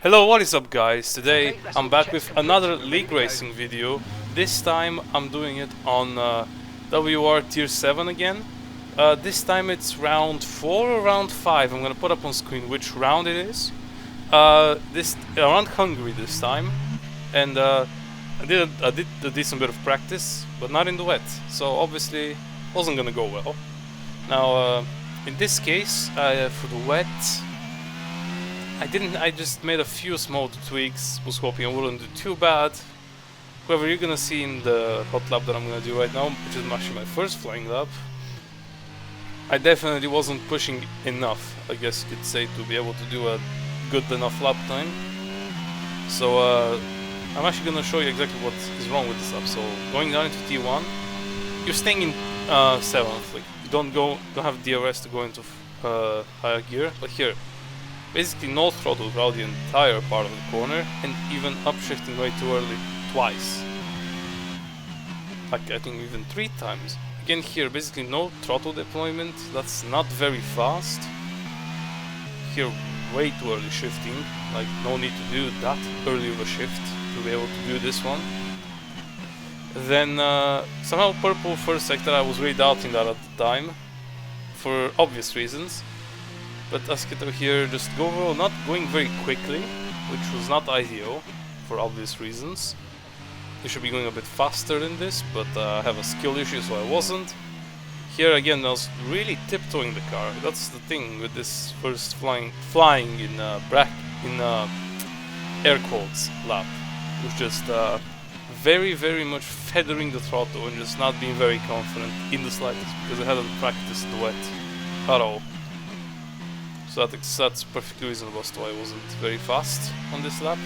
Hello, what is up guys? Today I'm back with another league racing video. This time I'm doing it on WR tier 7 again. This time it's round 4 or round 5. I'm gonna put up on screen which round it is. This around Hungary this time. And I did a decent bit of practice, but not in the wet. So obviously wasn't gonna go well. Now in this case, for the wet, I just made a few small tweaks, was hoping I wouldn't do too bad. However, you're gonna see in the hot lap that I'm gonna do right now, which is actually my first flying lap, I definitely wasn't pushing enough, I guess you could say, to be able to do a good enough lap time. So I'm actually gonna show you exactly what is wrong with this lap. So going down into T1, you're staying in 7th, like you don't have DRS to go into higher gear, but here, basically no throttle throughout the entire part of the corner, and even upshifting way too early twice. Like I think even 3 times. Again here, basically no throttle deployment, that's not very fast. Here way too early shifting, like no need to do that early of a shift to be able to do this one. Then somehow purple first sector, I was really doubting that at the time, for obvious reasons. But Asketo here just not going very quickly, which was not ideal for obvious reasons. You should be going a bit faster than this, but I have a skill issue, so I wasn't. Here again, I was really tiptoeing the car. That's the thing with this first flying in air quotes lap. It was just very much feathering the throttle and just not being very confident in the slightest, because I hadn't practiced the wet at all. So that's perfectly reasonable as to why I wasn't very fast on this lap.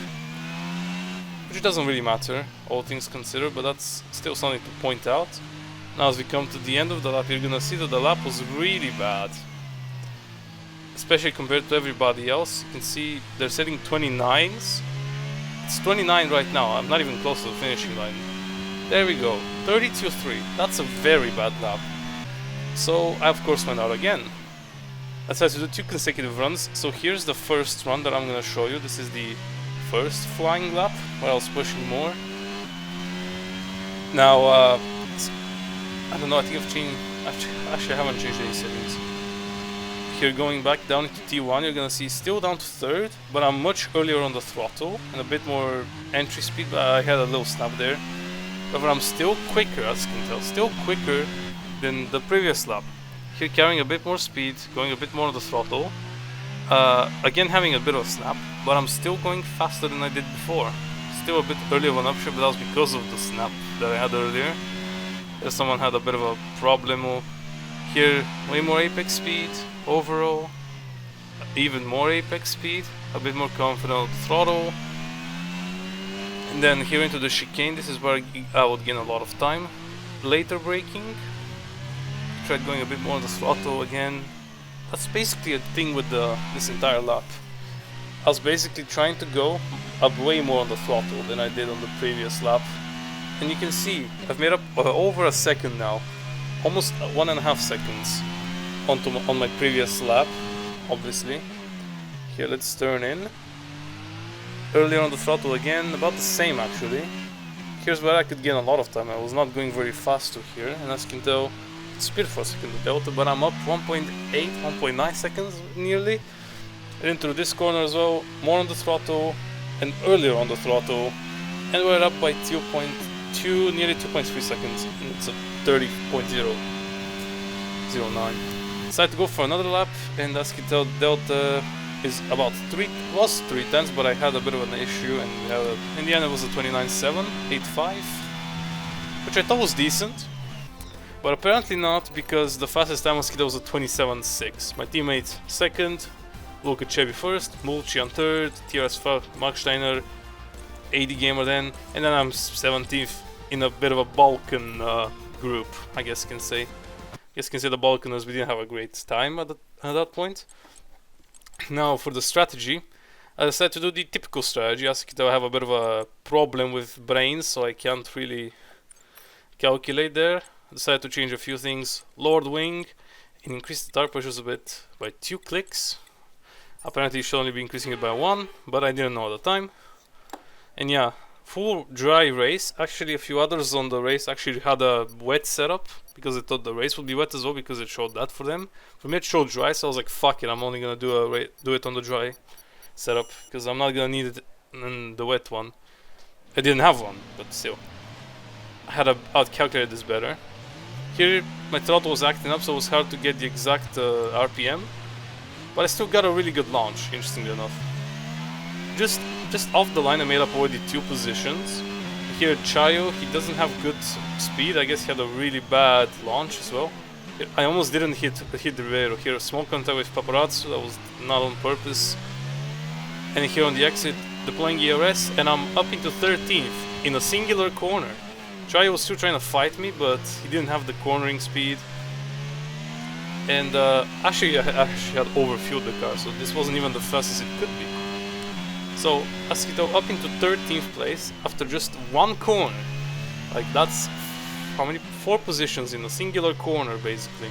Which doesn't really matter, all things considered, but that's still something to point out. Now as we come to the end of the lap, you're gonna see that the lap was really bad. Especially compared to everybody else. You can see they're setting 29s. It's 29 right now, I'm not even close to the finishing line. There we go, 32.3, that's a very bad lap. So I of course went out again. I decided to do 2 consecutive runs, so here's the first run that I'm gonna show you. This is the first flying lap, where I was pushing more. Now, I don't know, I think I've changed, actually I haven't changed any settings. Here going back down into T1, you're gonna see still down to 3rd, but I'm much earlier on the throttle, and a bit more entry speed, but I had a little snap there. However, I'm still quicker, as you can tell, still quicker than the previous lap. Here carrying a bit more speed, going a bit more on the throttle. Again having a bit of a snap, but I'm still going faster than I did before. Still a bit earlier of an upshift, but that was because of the snap that I had earlier. If someone had a bit of a problem. Here, way more apex speed overall. Even more apex speed, a bit more confident on the throttle. And then here into the chicane, this is where I would gain a lot of time. Later braking. Tried going a bit more on the throttle again. That's basically a thing with this entire lap. I was basically trying to go up way more on the throttle than I did on the previous lap. And you can see, I've made up over a second now. Almost 1.5 seconds on my previous lap, obviously. Here, let's turn in. Earlier on the throttle again, about the same actually. Here's where I could gain a lot of time. I was not going very fast to here, and as you can tell, speed for a second delta, but I'm up 1.8, 1.9 seconds nearly. And into this corner as well, more on the throttle and earlier on the throttle, and we're up by 2.2, nearly 2.3 seconds, and it's a 30.009. Decided to go for another lap, and as you can tell, delta is about 3 tenths, but I had a bit of an issue, and in the end it was a 29.785, which I thought was decent. But apparently not, because the fastest time on Skidoo was a 27.6. My teammate 2nd, Luka Chebi 1st, Mulchi on 3rd, TRS Marksteiner, 80 Gamer then, and then I'm 17th in a bit of a Balkan group, I guess you can say. The Balkaners, we didn't have a great time at that point. Now for the strategy, I decided to do the typical strategy. As you can tell, I have a bit of a problem with brains, so I can't really calculate there. I decided to change a few things, lower the wing and increase the tire pressures a bit by 2 clicks. Apparently you should only be increasing it by 1, but I didn't know at the time. And yeah, full dry race. Actually a few others on the race actually had a wet setup because they thought the race would be wet as well, because it showed that for them. For me it showed dry, so I was like, fuck it, I'm only gonna do it on the dry setup, because I'm not gonna need it in the wet one. I didn't have one, but still. I'd calculated this better. Here my throttle was acting up, so it was hard to get the exact RPM. But I still got a really good launch, interestingly enough. Just off the line I made up already 2 positions. Here Chayo, he doesn't have good speed. I guess he had a really bad launch as well. I almost didn't hit Ribeiro. Here, small contact with Paparazzo, that was not on purpose. And here on the exit, deploying ERS, and I'm up into 13th in a singular corner. Chayo was still trying to fight me, but he didn't have the cornering speed. And actually I had overfueled the car, so this wasn't even the fastest it could be. So Asquito up into 13th place after just 1 corner. Like, that's how many? 4 positions in a singular corner basically.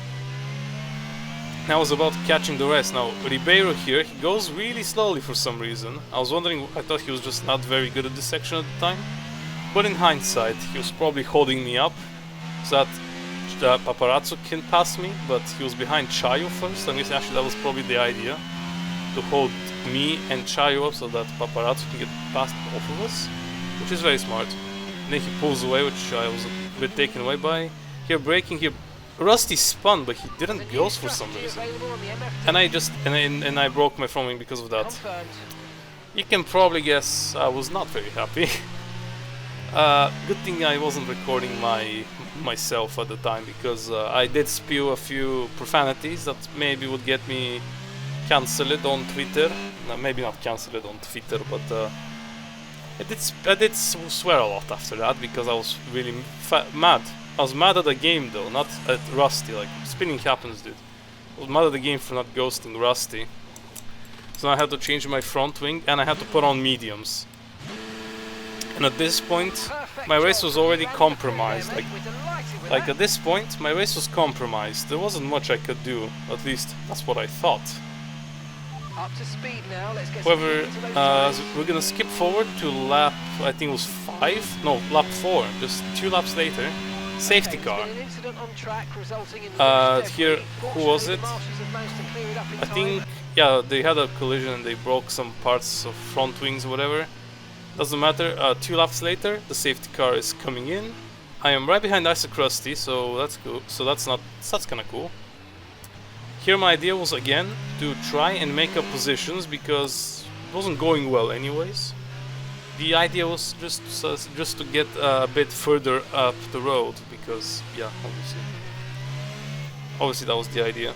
And I was about catching the rest. Now Ribeiro here, he goes really slowly for some reason. I was wondering, I thought he was just not very good at this section at the time. But in hindsight, he was probably holding me up so that Paparazzo can pass me, but he was behind Chayo first. I guess actually that was probably the idea, to hold me and Chayo up so that Paparazzo can get past both of us, which is very smart. And then he pulls away, which I was a bit taken away by. Here braking, here Rusty spun, but he didn't go for some reason. And I broke my front wing because of that. You can probably guess I was not very happy. Good thing I wasn't recording myself at the time, because I did spew a few profanities that maybe would get me cancelled on Twitter. No, maybe not cancelled on Twitter, but I did swear a lot after that, because I was really mad. I was mad at the game though, not at Rusty. Like, spinning happens, dude. I was mad at the game for not ghosting Rusty. So I had to change my front wing, and I had to put on mediums. And at this point, my race was already compromised. Like at this point, my race was compromised. There wasn't much I could do. At least that's what I thought. Up to speed now. Let's get However, we're gonna skip forward to lap, I think it was 5? No, lap 4. Just 2 laps later. Safety car. Here, who was it? I think, yeah, they had a collision and they broke some parts of front wings or whatever. Doesn't matter. 2 laps later, the safety car is coming in. I am right behind Isaac Rusty, so that's cool. So that's kind of cool. Here my idea was again to try and make up positions, because it wasn't going well anyways. The idea was just to get a bit further up the road, because yeah, obviously that was the idea.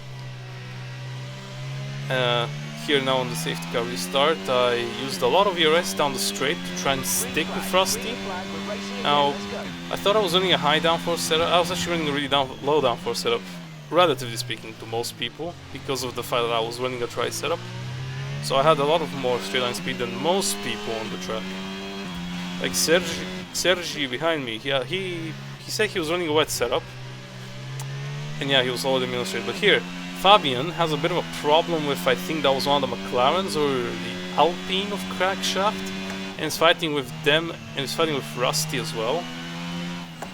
Here now on the safety car restart, I used a lot of ERS down the straight to try and stick with Rusty. Now, I thought I was running a high downforce setup. I was actually running a really low downforce setup, relatively speaking to most people, because of the fact that I was running a tri setup. So I had a lot of more straight line speed than most people on the track. Like Sergi behind me, yeah, he said he was running a wet setup, and yeah, he was already middle straight. But here, Fabian has a bit of a problem with, I think that was one of the Mclarens or the Alpine of crankshaft, and is fighting with them, and is fighting with Rusty as well.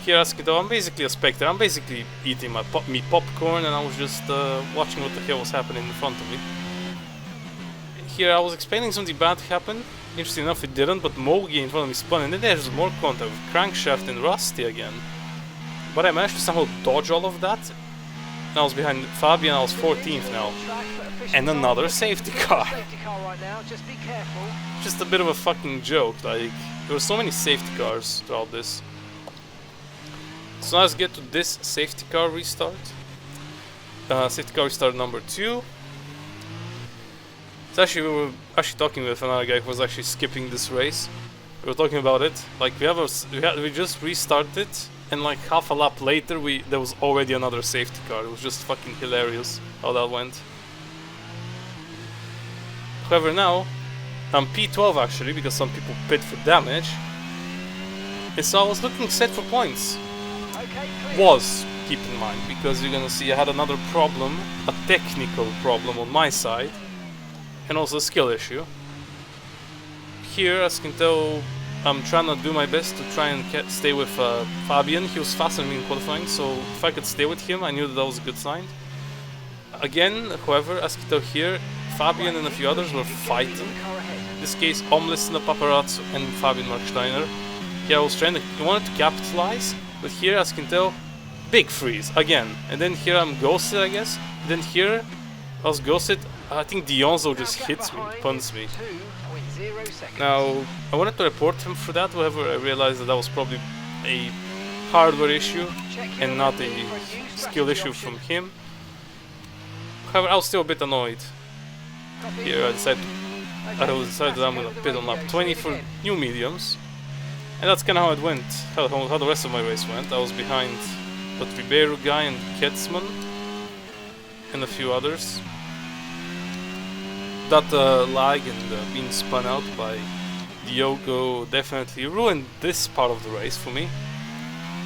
Here, Asquito, I'm basically a spectator. I'm basically eating my meat popcorn, and I was just watching what the hell was happening in front of me. Here, I was expecting something bad to happen. Interesting enough, it didn't, but Mogi in front of me spun, and then there's more contact with crankshaft and Rusty again. But I managed to somehow dodge all of that. I was behind Fabian, I was 14th now. And another safety car. Just a bit of a fucking joke, like, there were so many safety cars throughout this. So now let's get to this safety car restart. Safety car restart number 2. It's actually, we were actually talking with another guy who was actually skipping this race. We were talking about it, like we just restarted, and like half a lap later there was already another safety car. It was just fucking hilarious how that went. However, now I'm P12 actually, because some people pit for damage, and so I was looking set for points. Keep in mind, because you're gonna see I had another problem, a technical problem on my side, and also a skill issue. Here, as you can tell, I'm trying to do my best to try and stay with Fabian. He was faster than me in qualifying, so if I could stay with him, I knew that was a good sign. Again, however, as you can tell here, Fabian and a few others were fighting. In this case, Omlis and the Paparazzo and Fabian Marksteiner. Here I was trying to, I wanted to capitalize, but here, as you can tell, big freeze again. And then here I'm ghosted, I guess. Then here I was ghosted. I think Dionzo just hits me, punts me. Now, I wanted to report him for that, however I realized that that was probably a hardware issue and not a skill issue from him. However, I was still a bit annoyed. Here I decided that I'm gonna pit on lap 20 for new mediums. And that's kinda how it went, how the rest of my race went. I was behind the Ribeiro guy and Ketzman and a few others. That lag and being spun out by Diogo definitely ruined this part of the race for me.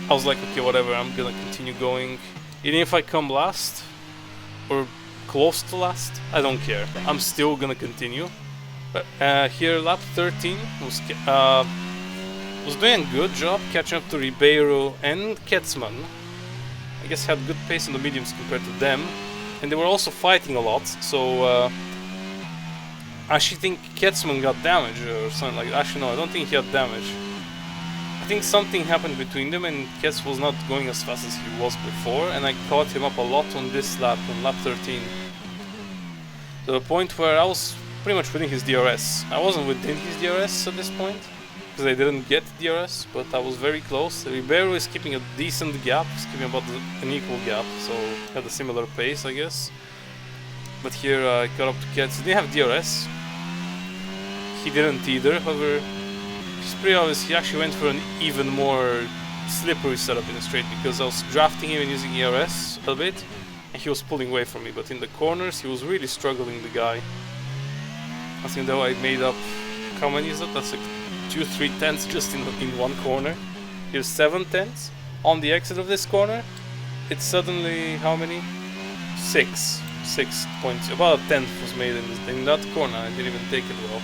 I was like, okay, whatever, I'm gonna continue going. Even if I come last, or close to last, I don't care. I'm still gonna continue. But here, lap 13 was doing a good job catching up to Ribeiro and Ketzman. I guess had good pace on the mediums compared to them. And they were also fighting a lot, so I actually think Ketzman got damage or something like that. Actually, no, I don't think he had damage. I think something happened between them and Ketz was not going as fast as he was before, and I caught him up a lot on this lap, on lap 13. To the point where I was pretty much within his DRS. I wasn't within his DRS at this point, because I didn't get DRS, but I was very close. Ribeiro is keeping a decent gap, he's keeping about an equal gap, so had a similar pace, I guess. But here I got up to Ketz. He didn't have DRS. He didn't either, however, it's pretty obvious he actually went for an even more slippery setup in the straight, because I was drafting him and using ERS a bit, and he was pulling away from me, but in the corners he was really struggling, the guy. I think though I made up, how many is that? That's like 2-3 tenths just in one corner. Here's 7 tenths. On the exit of this corner, it's suddenly, how many? 6 points, about a tenth was made in that corner. I didn't even take it well.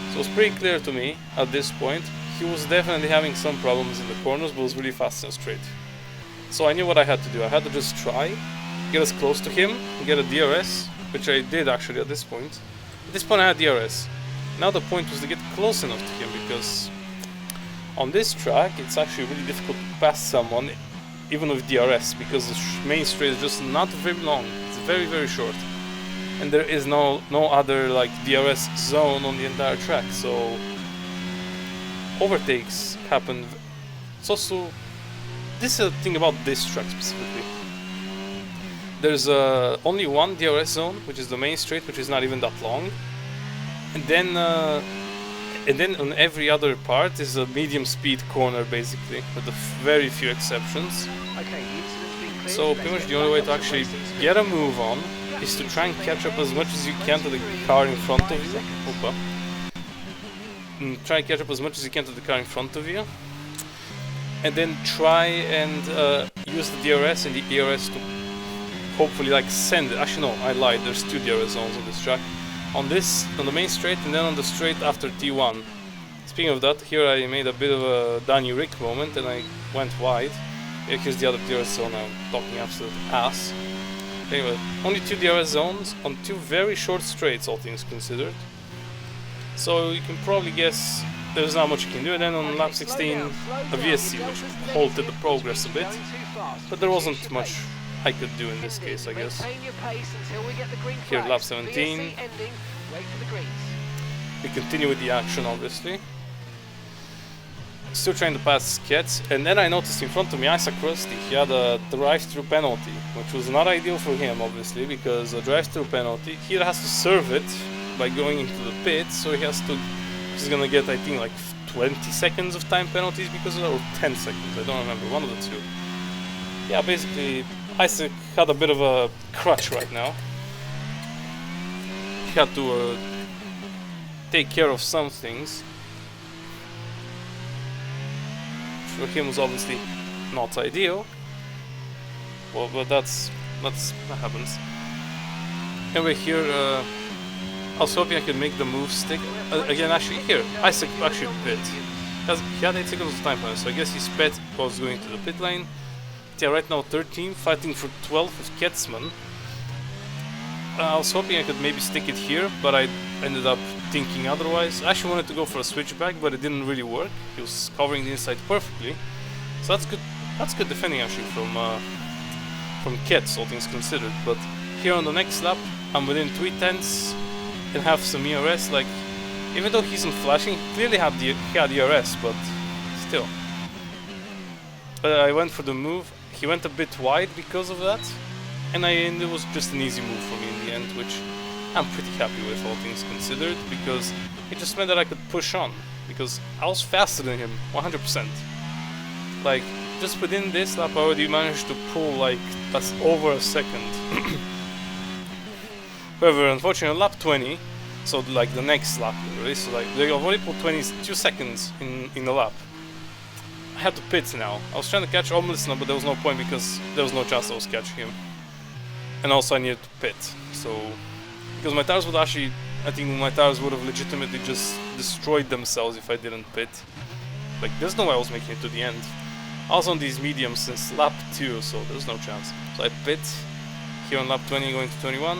So it was pretty clear to me at this point, he was definitely having some problems in the corners, but was really fast and straight. So I knew what I had to do. I had to just try, get as close to him, get a DRS, which I did actually at this point. At this point I had DRS. Now the point was to get close enough to him, because on this track it's actually really difficult to pass someone even with DRS, because the main straight is just not very long. It's very, very short. And there is no other like DRS zone on the entire track, so overtakes happen. It's also, this is a thing about this track specifically. There's only one DRS zone, which is the main straight, which is not even that long. And then on every other part is a medium speed corner, basically, with very few exceptions. So pretty much the only way to actually get a move on is to try and catch up as much as you can to the car in front of you. Try and catch up as much as you can to the car in front of you. And then try and use the DRS and the ERS to hopefully like send it. Actually no, I lied, there's 2 DRS zones on this track. On the main straight and then on the straight after T1. Speaking of that, here I made a bit of a Danny Rick moment and I went wide. Here's the other DRS zone, I'm talking absolute ass. Anyway, only 2 DRS zones on 2 very short straights, all things considered. So you can probably guess there's not much you can do. And then on lap 16, a VSC, which halted the progress a bit. But there wasn't much I could do in this case, I guess. Here, lap 17. We continue with the action, obviously. Still trying to pass Ketz, and then I noticed in front of me Isaac Rusty. He had a drive-through penalty, which was not ideal for him, obviously, because a drive-through penalty, he has to serve it by going into the pit, so he's gonna get, I think, like 20 seconds of time penalties because of that, or 10 seconds, I don't remember, one of the two. Yeah, basically, Isaac had a bit of a crutch right now. He had to take care of some things. For him was obviously not ideal. Well, but that happens. Anyway, here I was hoping I could make the move stick. Again, actually, here, Isaac actually pit. He had 8 seconds of time plan, so I guess his pit was going to the pit lane. Yeah, right now 13, fighting for 12 with Ketsman. I was hoping I could maybe stick it here, but I ended up thinking otherwise. I actually wanted to go for a switchback, but it didn't really work. He was covering the inside perfectly. So that's good. That's good defending actually from Kets, all things considered. But here on the next lap, I'm within 3 tenths and have some ERS. Like, even though he isn't flashing, he clearly had ERS, but still. I went for the move. He went a bit wide because of that, and it was just an easy move for me in the end, which I'm pretty happy with, all things considered, because it just meant that I could push on, because I was faster than him, 100%. Like, just within this lap I already managed to pull like that's over a second. However, unfortunately, lap 20, so like the next lap, really, so like they already pulled 22 seconds in the lap. I had to pit now. I was trying to catch Omlisna, but there was no point because there was no chance I was catching him. And also I needed to pit, so because my tires would actually, I think my tires would have legitimately just destroyed themselves if I didn't pit. Like, there's no way I was making it to the end. I was on these mediums since lap 2, so there's no chance. So I pit here on lap 20 going to 21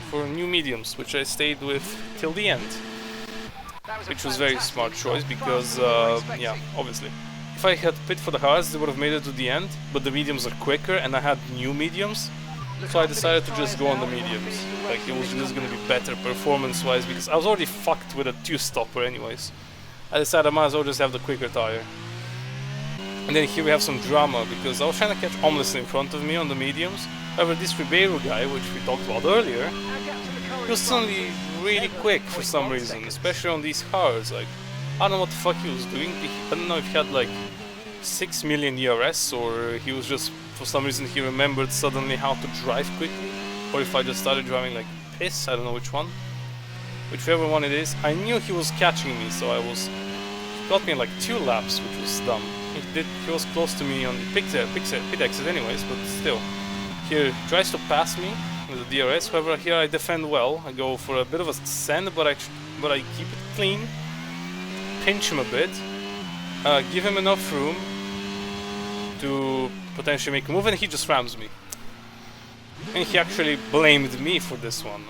for new mediums, which I stayed with till the end. Which was very smart choice because, yeah, obviously. If I had pit for the Haas, they would have made it to the end, but the mediums are quicker and I had new mediums. So I decided to just go on the mediums. Like, it was just gonna be better performance-wise because I was already fucked with a 2-stopper anyways. I decided I might as well just have the quicker tire. And then here we have some drama because I was trying to catch Omlis in front of me on the mediums. However, this Ribeiro guy, which we talked about earlier, he was suddenly really quick for some reason, especially on these cars. Like, I don't know what the fuck he was doing. I don't know if he had like 6 million ERS or he was just, for some reason, he remembered suddenly how to drive quickly. Or if I just started driving like piss, I don't know which one. Whichever one it is. I knew he was catching me, so he got me in like 2 laps, which was dumb. He was close to me on the pit exit anyways, but still. Here he tries to pass me with the DRS, however here I defend well. I go for a bit of a send, but I keep it clean. Pinch him a bit. Give him enough room to potentially make a move, and he just rams me. And he actually blamed me for this one.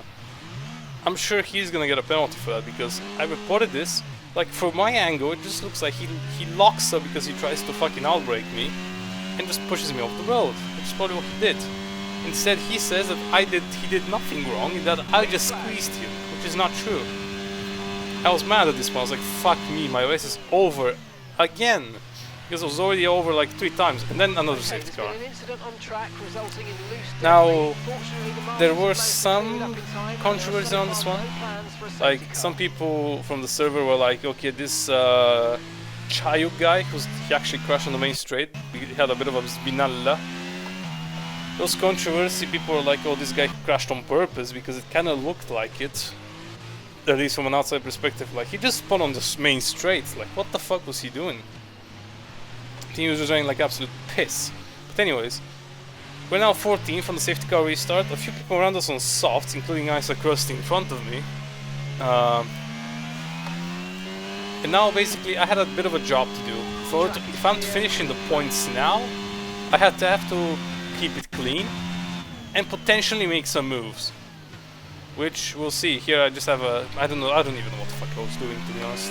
I'm sure he's gonna get a penalty for that because I reported this. Like, from my angle, it just looks like he locks up because he tries to fucking outbrake me and just pushes me off the road, which is probably what he did. Instead, he says that he did nothing wrong, that I just squeezed him, which is not true. I was mad at this one. I was like, fuck me, my race is over again. Because it was already over like 3 times, and then another safety car. Now, there were some controversy on this one. Like, some people from the server were like, okay, this Chayuk guy, he actually crashed on the main straight. He had a bit of a binalla. Those controversy, people were like, oh, this guy crashed on purpose, because it kind of looked like it. At least from an outside perspective, like, he just spun on the main straight. Like, what the fuck was he doing? I think he was just running like absolute piss. But anyways, we're now 14 from the safety car restart. A few people around us on softs, including Isaac Krusty in front of me. And now basically I had a bit of a job to do. If I'm finishing the points now, I have to keep it clean and potentially make some moves. Which we'll see. Here I just have a... I don't even know what the fuck I was doing, to be honest.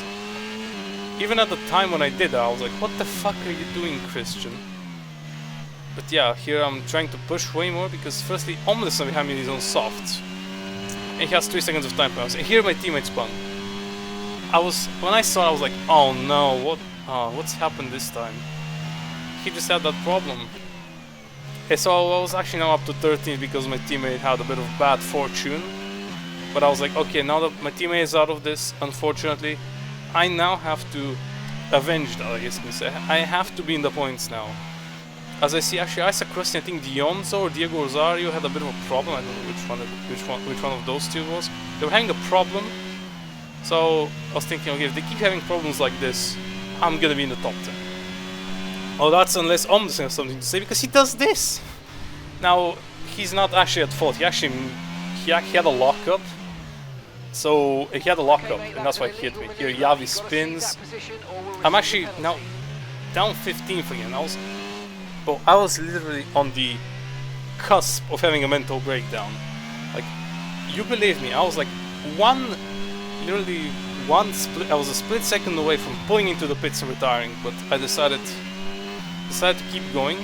Even at the time when I did that, I was like, what the fuck are you doing, Christian? But yeah, here I'm trying to push way more because firstly, Omlisson behind me is on softs. And he has 3 seconds of time penalty. And here my teammate spun. When I saw it, I was like, oh no, what's happened this time? He just had that problem. Okay, so I was actually now up to 13 because my teammate had a bit of bad fortune. But I was like, okay, now that my teammate is out of this, unfortunately, I now have to avenge that, I guess you can say. I have to be in the points now. As I see, actually, Isaac Krusty, I think Dionzo or Diego Rosario had a bit of a problem. I don't know which one of those two was. They were having a problem. So I was thinking, okay, if they keep having problems like this, I'm gonna be in the top 10. Oh, that's unless Omnis has something to say, because he does this. Now, he's not actually at fault. He had a lockup. So he had a lockup, and that's why he hit me. Here Yavi spins. I'm actually now down 15th again. I was literally on the cusp of having a mental breakdown. Like, you believe me, I was like literally one split. I was a split second away from pulling into the pits and retiring, but I decided to keep going.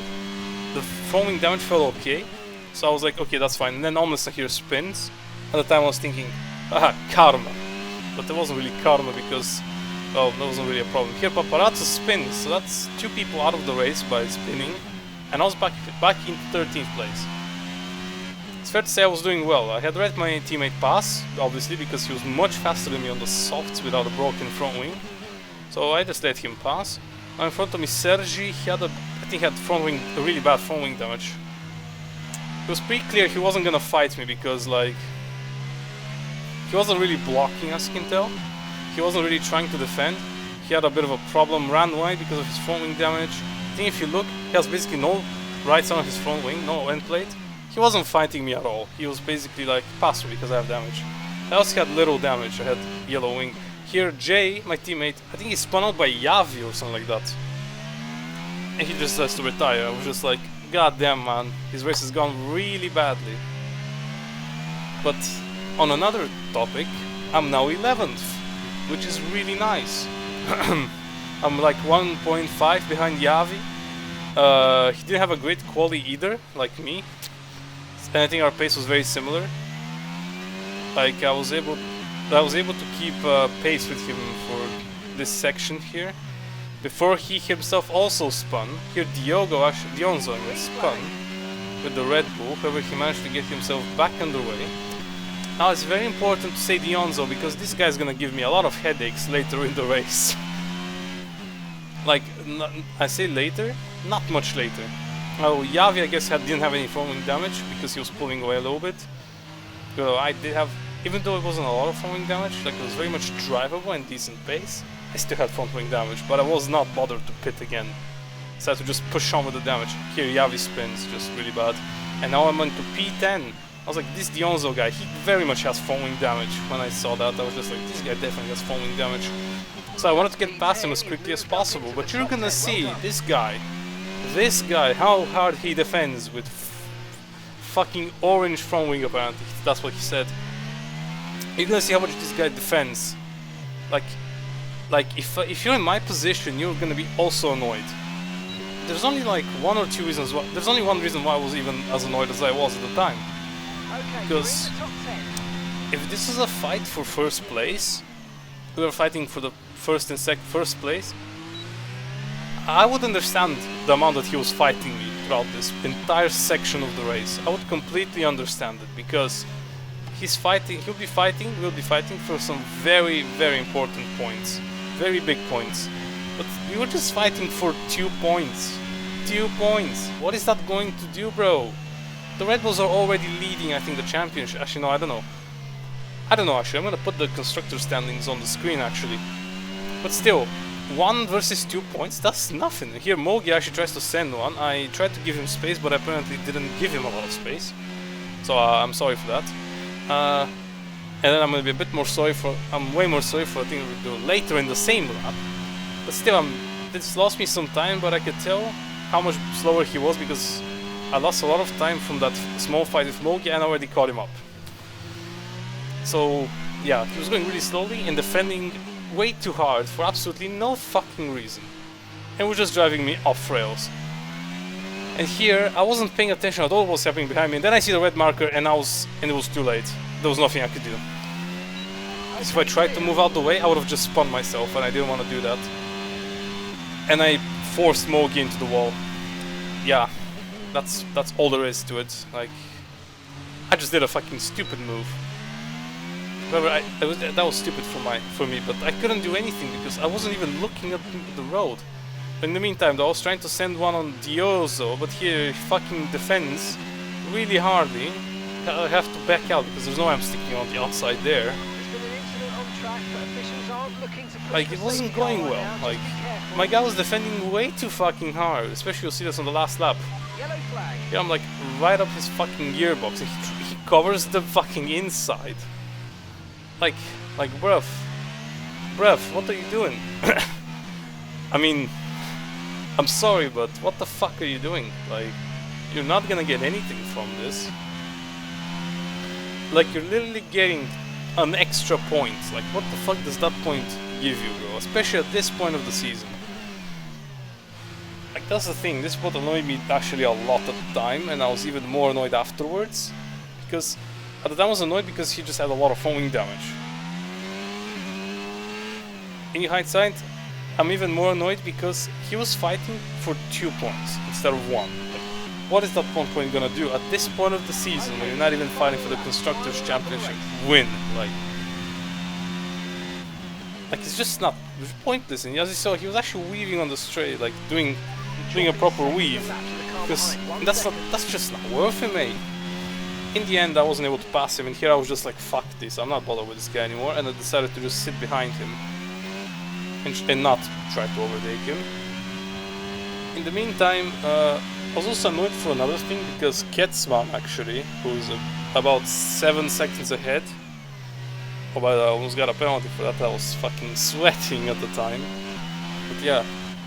The foaming damage felt okay, so I was like, okay, that's fine. And then almost I hear spins. At the time I was thinking, aha, karma. But it wasn't really karma because, well, that wasn't really a problem. Here Paparazzo spins, so that's 2 people out of the race by spinning. And I was back into 13th place. It's fair to say I was doing well. I had read my teammate pass, obviously, because he was much faster than me on the softs without a broken front wing. So I just let him pass. Now in front of me, Sergi, I think he had front wing, a really bad front wing damage. It was pretty clear he wasn't gonna fight me because, like, he wasn't really blocking, as you can tell. He wasn't really trying to defend. He had a bit of a problem, ran wide because of his front wing damage. I think if you look, he has basically no right side on his front wing, no end plate. He wasn't fighting me at all. He was basically like, pass me because I have damage. I also had little damage, I had yellow wing. Here Jay, my teammate, I think he spun out by Yavi or something like that. And he just has to retire. I was just like, god damn man, his race has gone really badly. But on another topic, I'm now 11th, which is really nice. I'm like 1.5 behind Yavi. He didn't have a great quali either, like me. And I think our pace was very similar. Like I was able to keep pace with him for this section here. Before he himself also spun. Here Dionzo spun with the Red Bull. However, he managed to get himself back underway. Now it's very important to say Dionzo because this guy's gonna give me a lot of headaches later in the race. Like, I say later, not much later. Oh, Yavi I guess didn't have any front wing damage because he was pulling away a little bit. I did have, even though it wasn't a lot of front wing damage, like it was very much drivable and decent pace, I still had front wing damage, but I was not bothered to pit again. So I had to just push on with the damage. Here Yavi spins, just really bad. And now I'm into P10. I was like, this Dionzo guy, he very much has front wing damage. When I saw that, I was just like, this guy definitely has front wing damage. So I wanted to get past him as quickly as possible, but you're gonna see this guy, how hard he defends with fucking orange front wing apparently. That's what he said. You're gonna see how much this guy defends. Like if you're in my position, you're gonna be also annoyed. There's only like one or two reasons why. There's only one reason why I was even as annoyed as I was at the time. Because if this is a fight for first place, we were fighting for the first place, I would understand the amount that he was fighting me throughout this entire section of the race. I would completely understand it because we'll be fighting for some very, very important points, very big points. But we were just fighting for 2 points. 2 points. What is that going to do, bro? The Red Bulls are already leading, I think, the championship. Actually, no, I don't know. Actually. I'm gonna put the constructor standings on the screen, actually. But still, 1 versus 2 points, that's nothing. Here, Mogi actually tries to send one. I tried to give him space, but apparently didn't give him a lot of space. So, I'm sorry for that. And then I'm gonna be a bit more sorry for... I'm way more sorry for the thing we do later in the same lap. But still, this lost me some time, but I could tell how much slower he was because I lost a lot of time from that small fight with Mogi and I already caught him up. So, yeah, he was going really slowly and defending way too hard for absolutely no fucking reason. And was just driving me off rails. And here, I wasn't paying attention at all what was happening behind me, and then I see the red marker and it was too late. There was nothing I could do. So if I tried to move out the way, I would have just spun myself, and I didn't want to do that. And I forced Mogi into the wall. Yeah, that's all there is to it. Like, I just did a fucking stupid move. However, that was stupid for me, but I couldn't do anything because I wasn't even looking at the road. In the meantime, though, I was trying to send one on Diozo, but here he fucking defends really hardly. I have to back out because there's no way I'm sticking on the outside there. Like, it wasn't going well. Like, my guy was defending way too fucking hard, especially you'll see this on the last lap. Yeah, I'm like right up his fucking gearbox and he covers the fucking inside. like, bruv, what are you doing? I mean, I'm sorry, but what the fuck are you doing? Like, you're not gonna get anything from this. Like, you're literally getting an extra point. Like, what the fuck does that point give you, bro? Especially at this point of the season. Like, that's the thing. This spot annoyed me actually a lot at the time, and I was even more annoyed afterwards. Because at the time I was annoyed because he just had a lot of foaming damage. In hindsight, I'm even more annoyed because he was fighting for 2 points instead of 1. Like, what is that 1 point gonna do at this point of the season when you're not even fighting for the Constructors' Championship win? Like it's just not, it's pointless. And as you saw, he was actually weaving on the straight, like doing a proper weave. Because that's just not worth it, mate. In the end, I wasn't able to pass him, and here I was just like, fuck this, I'm not bothered with this guy anymore, and I decided to just sit behind him and not try to overtake him. In the meantime, I was also annoyed for another thing, because Ketsman actually, who's about 7 seconds ahead, oh, but I almost got a penalty for that. I was fucking sweating at the time. But yeah,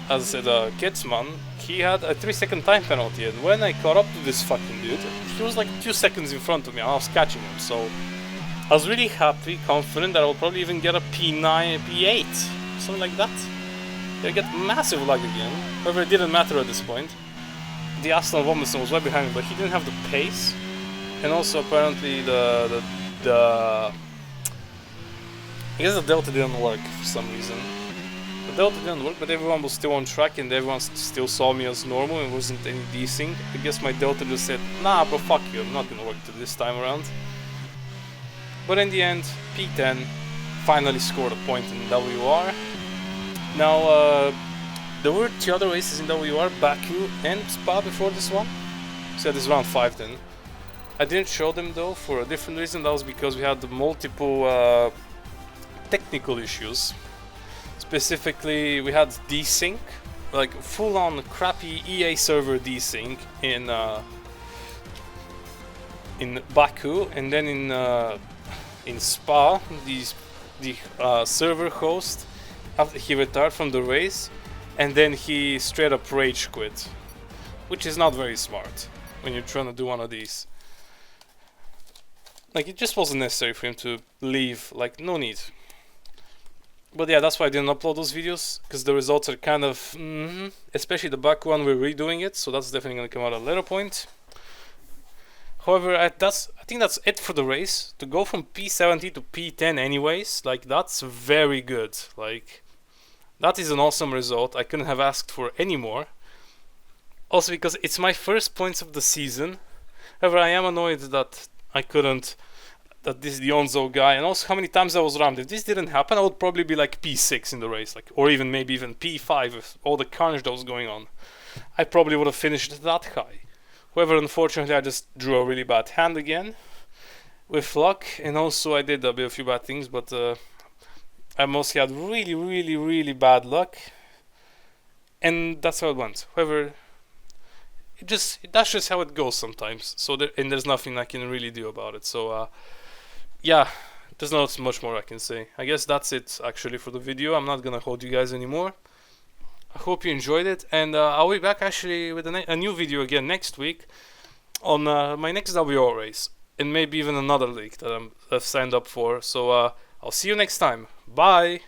as I said, Ketsman, he had a 3-second time penalty, and when I caught up to this fucking dude, he was like 2 seconds in front of me, and I was catching him, so I was really happy, confident that I would probably even get a P9, P8, something like that. I get massive lag again. However, it didn't matter at this point. The Aston Martin was right behind me, but he didn't have the pace, and also apparently I guess the delta didn't work for some reason. The delta didn't work, but everyone was still on track and everyone still saw me as normal and wasn't any desync. I guess my delta just said, nah bro, fuck you, I'm not gonna work to this time around. But in the end, P10 finally scored a point in WR. Now, there were 2 other races in WR, Baku and Spa before this one. So this is round 5 then. I didn't show them though for a different reason. That was because we had multiple technical issues. Specifically, we had desync, like full-on crappy EA server desync in Baku, and then in Spa, the server host, after he retired from the race, and then he straight up rage quit, which is not very smart when you're trying to do one of these. Like, it just wasn't necessary for him to leave, like, no need. But yeah, that's why I didn't upload those videos, because the results are kind of, especially the back one, we're redoing it, so that's definitely going to come out at a later point. However, I think that's it for the race. To go from P70 to P10 anyways, like, that's very good. Like, that is an awesome result. I couldn't have asked for any more. Also because it's my first points of the season. However, I am annoyed that I couldn't, that this is the Onzo guy, and also how many times I was rammed. If this didn't happen, I would probably be like P6 in the race, like, or even maybe even P5 with all the carnage that was going on. I probably would have finished that high. However, unfortunately, I just drew a really bad hand again with luck, and also I did a few bad things, but I mostly had really bad luck, and that's how it went. However, that's just how it goes sometimes. So there's nothing I can really do about it. So yeah, there's not much more I can say. I guess that's it actually for the video. I'm not gonna hold you guys anymore. I hope you enjoyed it, and I'll be back actually with a new video again next week on my next WR race, and maybe even another league that I've signed up for. So I'll see you next time. Bye.